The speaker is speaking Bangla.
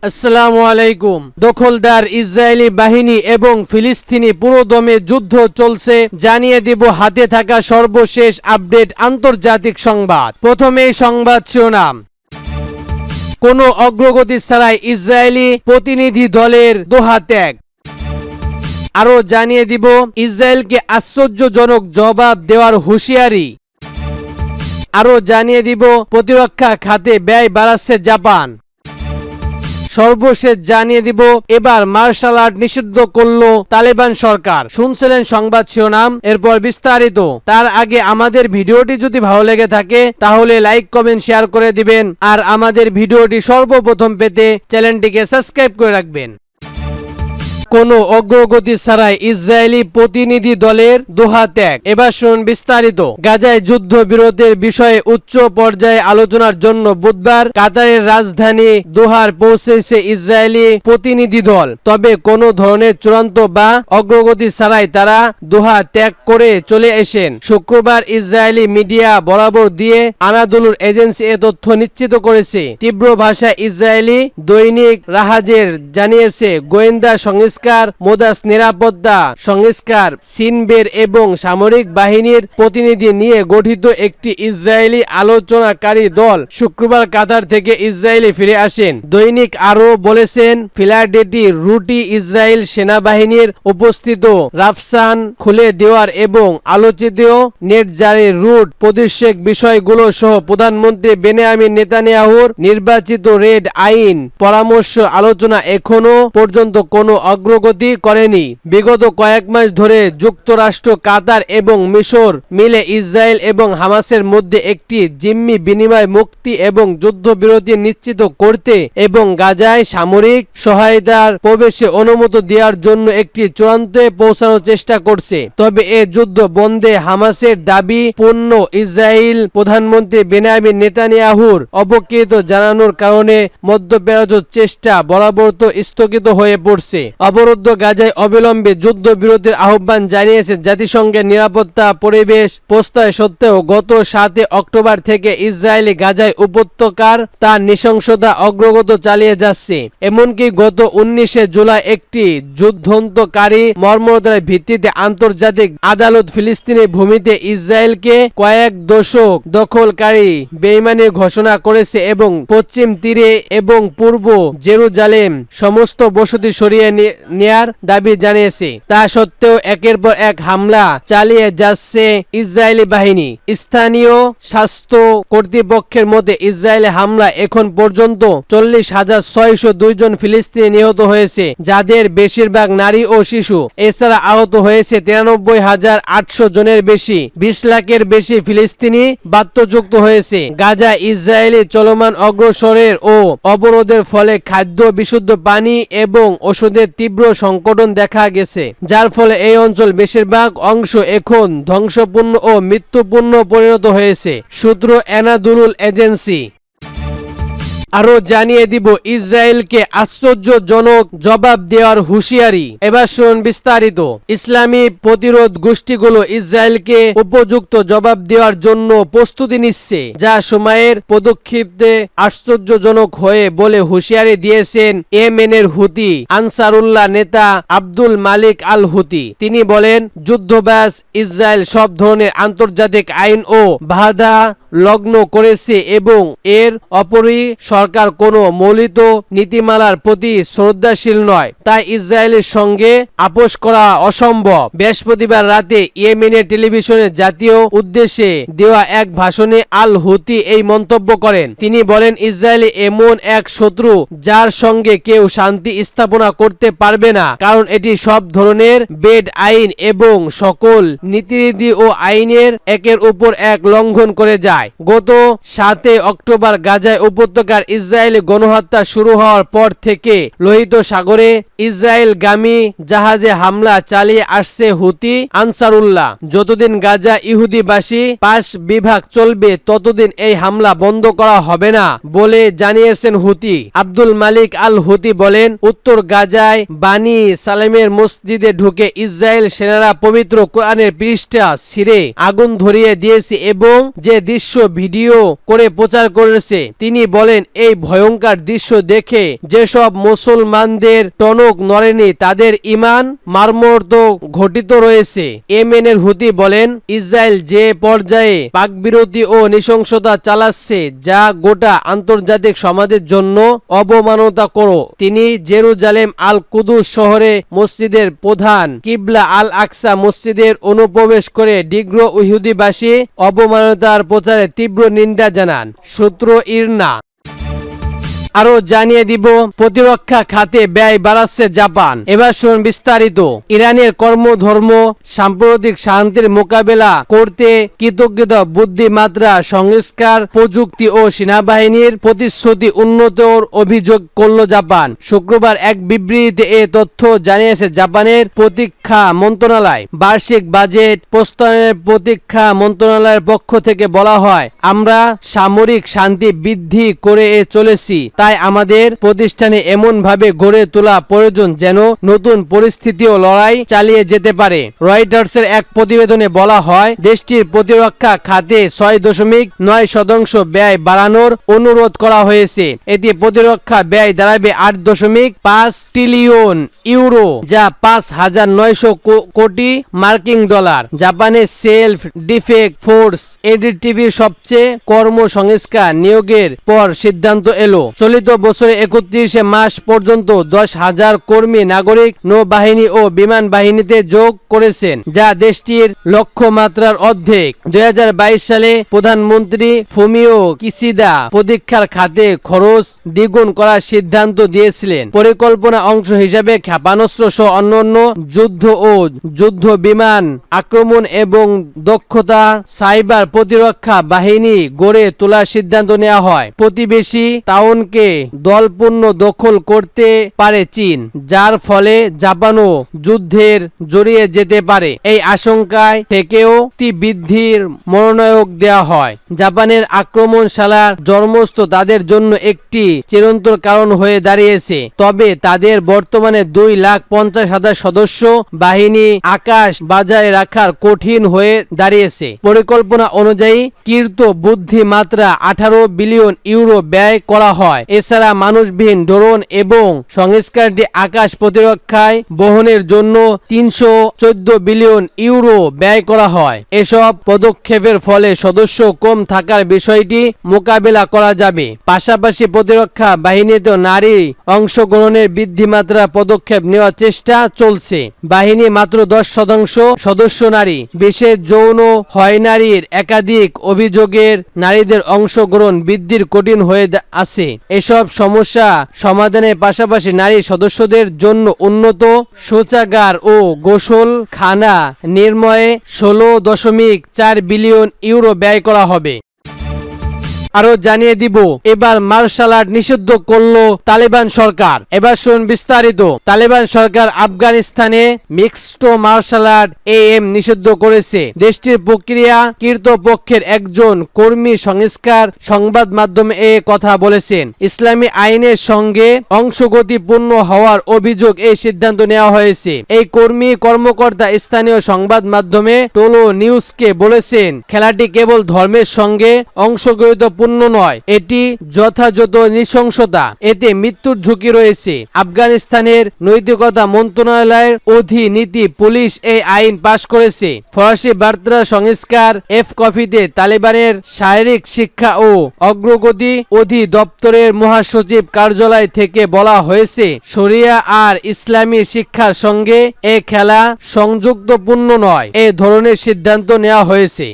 আসসালামু আলাইকুম। দখলদার ইসরায়েলি বাহিনী এবং ফিলিস্তিনি পুরোদমে যুদ্ধ চলছে, জানিয়ে দিব হাতে থাকা সর্বশেষ আপডেট আন্তর্জাতিক সংবাদ। প্রথমেই সংবাদ শিরোনাম। কোনো অগ্রগতি ছাড়াই ইসরায়েলি প্রতিনিধি দলের দোহা ত্যাগ। আরও জানিয়ে দিব ইসরায়েলকে আশ্চর্যজনক জবাব দেওয়ার হুঁশিয়ারি। আরও জানিয়ে দিব প্রতিরক্ষা খাতে ব্যয় বাড়াচ্ছে জাপান। সর্বশেষ জানিয়ে দিব এবার মার্শাল আর্ট নিষিদ্ধ করল তালেবান সরকার। শুনছিলেন সংবাদ শিরোনাম, এরপর বিস্তারিত। তার আগে আমাদের ভিডিওটি যদি ভালো লেগে থাকে তাহলে লাইক কমেন্ট শেয়ার করে দিবেন, আর আমাদের ভিডিওটি সর্বপ্রথম পেতে চ্যানেলটিকে সাবস্ক্রাইব করে রাখবেন। কোনো অগ্রগতি ছাড়াই ইসরায়েলি প্রতিনিধি দলের দোহা ত্যাগ। এবার শুনুন বিস্তারিত। গাজায় যুদ্ধবিরতির বিষয়ে উচ্চ পর্যায়ে আলোচনার জন্য বুধবার কাতারের রাজধানী দোহার পৌঁছেছে ইসরায়েলি প্রতিনিধি দল। তবে কোনো ধরনের চূড়ান্ত বা অগ্রগতি ছাড়াই তারা দোহা ত্যাগ করে চলে আসেন। শুক্রবার ইসরায়েলি মিডিয়া বরাবর দিয়ে আনাদুলুর এজেন্সি এ তথ্য নিশ্চিত করেছে। তীব্র ভাষায় ইসরায়েলি দৈনিক রাহাজের জানিয়েছে, গোয়েন্দা সংস্কার, মোদাস নিরাপত্তা সংস্কার, সিনবের এবং সামরিক বাহিনীর প্রতিনিধি নিয়ে গঠিত একটি ইসরায়েলি আলোচনাকারী দল শুক্রবার কাতার থেকে ইসরায়েলে ফিরে আসেন। দৈনিক আরও বলেছেন, ফিলাডেলফি রুটে ইসরায়েল সেনাবাহিনীর উপস্থিত রাফসান খুলে দেওয়ার এবং আলোচিত নেট জারির রুট প্রতিষেধক বিষয়গুলো সহ প্রধানমন্ত্রী বেনিয়ামিন নেতানিয়াহুর নির্বাচিত রেড আইন পরামর্শ আলোচনা এখনো পর্যন্ত কোনো অগ্রগতি করেনি। বিগত কয়েক মাস ধরে যুক্তরাষ্ট্র, কাতার এবং মিশর মিলে ইসরায়েল এবং হামাসের মধ্যে একটি জিম্মি বিনিময় মুক্তি এবং যুদ্ধবিরতি নিশ্চিত করতে এবং গাজায় সামরিক সহায়তার প্রবেশে অনুমতি দেওয়ার জন্য একটি চূড়ান্তে পৌঁছানোর চেষ্টা করছে। তবে এ যুদ্ধ বন্ধে হামাসের দাবি পূর্ণ ইসরায়েল প্রধানমন্ত্রী বেনিয়ামিন নেতানিয়াহুর অবকৃত জানানোর কারণে মধ্যপ্রাচ্যের চেষ্টা বরাবর স্থগিত হয়ে পড়ছে। অবরুদ্ধ গাজায় অবিলম্বে যুদ্ধবিরতির আহ্বান জানিয়েছে জাতিসংঘের নিরাপত্তা পরিবেশ প্রস্তাব সত্ত্বেও গত 7 অক্টোবর থেকে ইসরায়েলি গাজায় উপত্যকার তার নৃশংসতা অগ্রগত চালিয়ে যাচ্ছে। এমনকি গত 19 জুলাই একটি যুদ্ধান্তকারী মর্মরতার ভিত্তিতে আন্তর্জাতিক আদালত ফিলিস্তিনের ভূমিতে ইসরায়েলকে কয়েক দশক দখলকারী বেইমানির ঘোষণা করেছে এবং পশ্চিম তীরে এবং পূর্ব জেরুজালেম সমস্ত বসতি সরিয়ে নেয়ার দাবি জানিয়েছে। তা সত্ত্বেও একের পর এক হামলা চালিয়ে যাচ্ছে ইসরায়েলি বাহিনী। স্থানীয় স্বাস্থ্য কর্তৃপক্ষের মধ্যে ইসরায়েলি হামলা এখন পর্যন্ত 40,602 জন ফিলিস্তিনি নিহত হয়েছে, যাদের বেশিরভাগ নারী ও শিশু। এছাড়া আহত হয়েছে 93,800 জনের বেশি। 20 লাখের বেশি ফিলিস্তিনি বাস্তুচ্যুত হয়েছে। গাজা ইসরায়েলি চলমান অগ্রসরের ও অবরোধের ফলে খাদ্য, বিশুদ্ধ পানি এবং ওষুধের তীব্র সংকট দেখা গেছে, যার ফলে এই অঞ্চল বেশিরভাগ অংশ এখন ধ্বংসপূর্ণ ও মৃত্যুপূর্ণ পরিণত হয়েছে। সূত্র আনাদুলুল এজেন্সি। আরো জানিয়ে দিব ইসরায়েলকে আশ্চর্যজনক জবাব দেওয়ার হুঁশিয়ারি। এবার শুনুন বিস্তারিত। ইসলামী প্রতিরোধ গোষ্ঠীগুলো ইসরায়েলকে উপযুক্ত জবাব দেওয়ার জন্য প্রস্তুতি নিচ্ছে, যা সময়ের পদক্ষেপে আশ্চর্যজনক হয়ে বলে হুঁশিয়ারি দিয়েছেন ইয়েমেনের হুতি আনসারুল্লাহ নেতা আব্দুল মালিক আল হুতি। তিনি বলেন, যুদ্ধব্যাস ইসরায়েল সব ধরনের আন্তর্জাতিক আইন ও বাধা লগ্ন করেছে এবং এর অপরই সরকার কোনো মৌলিক নীতিমালার প্রতি শ্রদ্ধাশীল নয়, তাই ইসরায়েলের সঙ্গে আপোষ করা অসম্ভব। বৃহস্পতিবার রাতে ইয়েমেনের টেলিভিশনে জাতীয় উদ্দেশ্যে দেওয়া এক ভাষণে আল হুতি এই মন্তব্য করেন। তিনি বলেন, ইসরায়েল এমন এক শত্রু যার সঙ্গে কেউ শান্তি স্থাপনা করতে পারবে না, কারণ এটি সব ধরনের বেদ আইন এবং সকল নীতিরীতি ও আইনের একের উপর এক লঙ্ঘন করে যায়। গত 7 অক্টোবর গাজায় উপত্যকার ইসরায়েলি গণহত্যা শুরু হওয়ার পর থেকে লোহিত সাগরে ইসরায়েলগামী জাহাজে হামলা চালিয়ে আসছে হুতি আনসারুল্লাহ। যতদিন গাজা ইহুদিবাসী পাশ বিভাগ চলবে ততদিন এই হামলা বন্ধ করা হবে না বলে জানিয়েছেন হুতি। আব্দুল মালিক আল হুতি বলেন, উত্তর গাজায় বানি সালেমের মসজিদে ঢুকে ইসরায়েল সেনারা পবিত্র কোরআনের পৃষ্ঠা ছিঁড়ে আগুন ধরিয়ে দিয়েছে এবং যে দৃশ্য দৃশ্য ভিডিও করে প্রচার করেছে। তিনি বলেন, এই ভয়ঙ্কর দৃশ্য দেখে যেসব মুসলমানদের টনক নড়েনি তাদের ঈমান মর্মন্তুদ ঘটিত রয়েছে। ইয়েমেনের হুতি বলেন, ইসরায়েল যে পর্যায়ে পাকবিরতি ও নৃশংসতা চালাচ্ছে যা গোটা আন্তর্জাতিক সমাজের জন্য অবমাননা করো। তিনি জেরুজালেম আল কুদুস শহরে মসজিদের প্রধান কিবলা আল আকসা মসজিদের অনুপ্রবেশ করে নিগ্র ইহুদিবাসী অবমাননার প্রচারে তীব্র নিন্দা জানান। সূত্র ইরনা। আরো জানিয়ে দিব, প্রতিরক্ষা খাতে ব্যয় বাড়াচ্ছে জাপান। এবার শুনুন বিস্তারিত। ইরানের কর্মধর্ম সাম্প্রতিক শান্তির মোকাবেলা করতে কৃতজ্ঞতা বুদ্ধিমাত্রা সংস্কার প্রযুক্তি ও সেনাবাহিনীর প্রতিশ্রুতি উন্নতর অভিযোগ করল জাপান। শুক্রবার এক বিবৃতিতে এ তথ্য জানিয়েছে জাপানের প্রতিরক্ষা মন্ত্রণালয়। বার্ষিক বাজেট প্রস্তাবের প্রতিরক্ষা মন্ত্রণালয়ের পক্ষ থেকে বলা হয়, আমরা সামরিক শান্তি বৃদ্ধি করে চলেছি, তাই আমাদের প্রতিষ্ঠানে এমন ভাবে গড়ে তোলা প্রয়োজন যেন নতুন পরিস্থিতিও লড়াই চালিয়ে যেতে পারে। রয়টার্সের এক প্রতিবেদনে বলা হয়, দেশটির প্রতিরক্ষা খাতে 6.9% ব্যয় বাড়ানোর অনুরোধ করা হয়েছে। এতে প্রতিরক্ষা ব্যয় দাঁড়াবে 8.5 ট্রিলিয়ন ইউরো, যা 5,900 কোটি মার্কিন ডলার। জাপানের সেলফ ডিফেন্স ফোর্স এডিটিভির সবচেয়ে কর্মসংস্কার নিয়োগের পর সিদ্ধান্ত এলো, চলিত বছরে 31 মার্চ পর্যন্ত 10,000 কর্মী নাগরিক নৌবাহিনী ও বিমান বাহিনীতে যোগ করেছেন, যা দেশটির লক্ষ্যমাত্রার অর্ধেক। 2022 সালে প্রধানমন্ত্রী ফুমিও কিশিদা প্রতিরক্ষার খাতে খরচ দ্বিগুণ করার সিদ্ধান্ত দিয়েছিলেন। পরিকল্পনা অংশ হিসেবে ক্ষেপণাস্ত্র সহ অন্যান্য যুদ্ধ ও যুদ্ধ বিমান আক্রমণ এবং দক্ষতা সাইবার প্রতিরক্ষা বাহিনী গড়ে তোলার সিদ্ধান্ত নেওয়া হয়। প্রতিবেশী তাওয়ানকে দলপূর্ণ দখল করতে পারে চীন, যার ফলে জাপানও যুদ্ধের জড়িয়ে যেতে পারে। এই আশঙ্কায় থেকেও বৃদ্ধির মনোনয়ন দেওয়া হয়। জাপানের আক্রমণশালার জন্মস্থ তাদের জন্য একটি চিরন্তন কারণ হয়ে দাঁড়িয়েছে, তবে তাদের বর্তমানে 2,50,000 সদস্য বাহিনী আকাশ বজায় রাখার কঠিন হয়ে দাঁড়িয়েছে। পরিকল্পনা অনুযায়ী কৃত বুদ্ধিমাত্রা 18 বিলিয়ন ইউরো ব্যয় করা হয়। এছাড়া মানুষবিহীন ড্রোন এবং সংস্কারটি আকাশ প্রতিরক্ষায় বহনের জন্য 314 বিলিয়ন ইউরো ব্যয় করা হয়। এসব পদক্ষেপের ফলে সদস্য কম থাকার বিষয়টি মোকাবেলা করা যাবে। পাশাপাশি প্রতিরক্ষা বাহিনীতে নারী অংশগ্রহণের বৃদ্ধিমাত্রা পদক্ষেপ নেওয়ার চেষ্টা চলছে। বাহিনী মাত্র 10% সদস্য নারী, বিশেষ যৌন হয়রানির একাধিক অভিযোগের নারীদের অংশগ্রহণ বৃদ্ধির কঠিন হয়ে আছে। এসব সমস্যা সমাধানের পাশাপাশি নারী সদস্যদের জন্য উন্নত শৌচাগার ও গোসলখানা নির্মাণে 16.4 বিলিয়ন ইউরো ব্যয় করা হবে। আরো জানিয়ে দিব, এবার মার্শাল আর্ট নিষিদ্ধ করলো তালেবান সরকার। এবার শুন বিস্তারিত। তালেবান সরকার আফগানিস্তানে মিক্সড মার্শাল আর্ট AM নিষিদ্ধ করেছে। দেশটির প্রক্রিয়া কর্তৃপক্ষের একজন কর্মী সংবাদ মাধ্যমে এ কথা বলেছেন। ইসলামী আইনের সঙ্গে অংশগতিপূর্ণ হওয়ার অভিযোগ এই সিদ্ধান্ত নেওয়া হয়েছে। এই কর্মকর্তা স্থানীয় সংবাদ মাধ্যমে টোলো নিউজকে বলেছেন, খেলাটি কেবল ধর্মের সঙ্গে অংশগ্রহণ নয়, এটি যথাযথ নৃশংসতা, এতে মৃত্যুর ঝুঁকি রয়েছে। আফগানিস্তানের নৈতিকতা মন্ত্রণালয়ের অধীনীতি পুলিশ এই আইন পাশ করেছে। ফরাসি বার্তা সংস্কার কপিতে তালেবানের শারীরিক শিক্ষা ও অগ্রগতি অধিদপ্তরের মহাসচিব কার্যালয় থেকে বলা হয়েছে, শরিয়া আর ইসলামী শিক্ষার সঙ্গে এ খেলা সংযুক্তপূর্ণ নয়। এ ধরনের সিদ্ধান্ত নেওয়া হয়েছে।